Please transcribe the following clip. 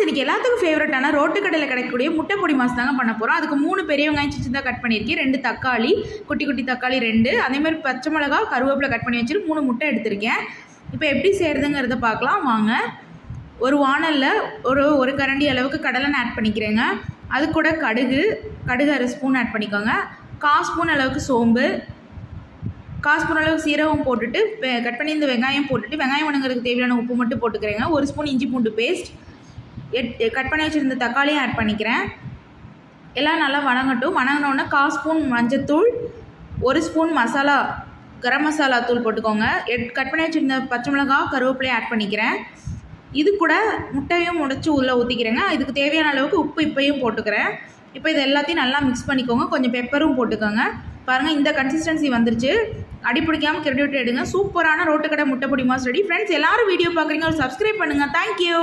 Friends இன்றைக்கி எல்லாத்துக்கும் ஃபேவரட்டான ரோட்டு கடையில் கிடைக்கக்கூடிய முட்டை பொடி மாஸ் தாங்க பண்ண போகிறோம். அதுக்கு 3 பெரிய வெங்காயம் சின்னதாக கட் பண்ணியிருக்கேன், 2 தக்காளி குட்டி குட்டி தக்காளி 2, அதேமாதிரி பச்சை மிளகா கருவேப்பிலை கட் பண்ணி வச்சுட்டு 3 முட்டை எடுத்திருக்கேன். இப்போ எப்படி செய்கிறதுங்கிறத பார்க்கலாம் வாங்க. ஒரு வானலில் ஒரு கரண்டி அளவுக்கு கடலெண்ணெய் ஆட் பண்ணிக்கிறேங்க. அது கூட கடுகு 1 ஸ்பூன் ஆட் பண்ணிக்கோங்க. 1/4 ஸ்பூன் அளவுக்கு சோம்பு, 1/4 ஸ்பூன் அளவுக்கு சீரகம் போட்டுட்டு கட் பண்ணி இந்த வெங்காயம் போட்டுட்டு வெங்காயம் வணங்குறதுக்கு தேவையான உப்பு மட்டும் போட்டுக்கிறேங்க. 1 ஸ்பூன் இஞ்சி பூண்டு பேஸ்ட், கட் பண்ணி வச்சுருந்த தக்காளியும் ஆட் பண்ணிக்கிறேன். எல்லாம் நல்லா வணங்கட்டும். வணங்கினோடனே 1/4 ஸ்பூன் மஞ்சத்தூள், 1 ஸ்பூன் மசாலா கரம் மசாலா தூள் போட்டுக்கோங்க. கட் பண்ணி வச்சுருந்த பச்சை மிளகா கருவேப்பிலையும் ஆட் பண்ணிக்கிறேன். இது கூட முட்டையும் உடைச்சி உள்ளே ஊற்றிக்கிறேங்க. இதுக்கு தேவையான அளவுக்கு உப்பு இப்பையும் போட்டுக்கிறேன். இப்போ இது எல்லாத்தையும் நல்லா மிக்ஸ் பண்ணிக்கோங்க. கொஞ்சம் பெப்பரும் போட்டுக்கோங்க. பாருங்கள், இந்த கன்சிஸ்டன்சி வந்துருச்சு. அடி பிடிக்காமல் கிரட்டி விட்டு எடுங்க. சூப்பரான ரோட்டு கடை முட்டை பொடி மாஸ் ரெடி. ஃப்ரெண்ட்ஸ் எல்லாரும் வீடியோ பார்க்குறீங்க, ஒரு சப்ஸ்கிரைப் பண்ணுங்கள். தேங்க்யூ.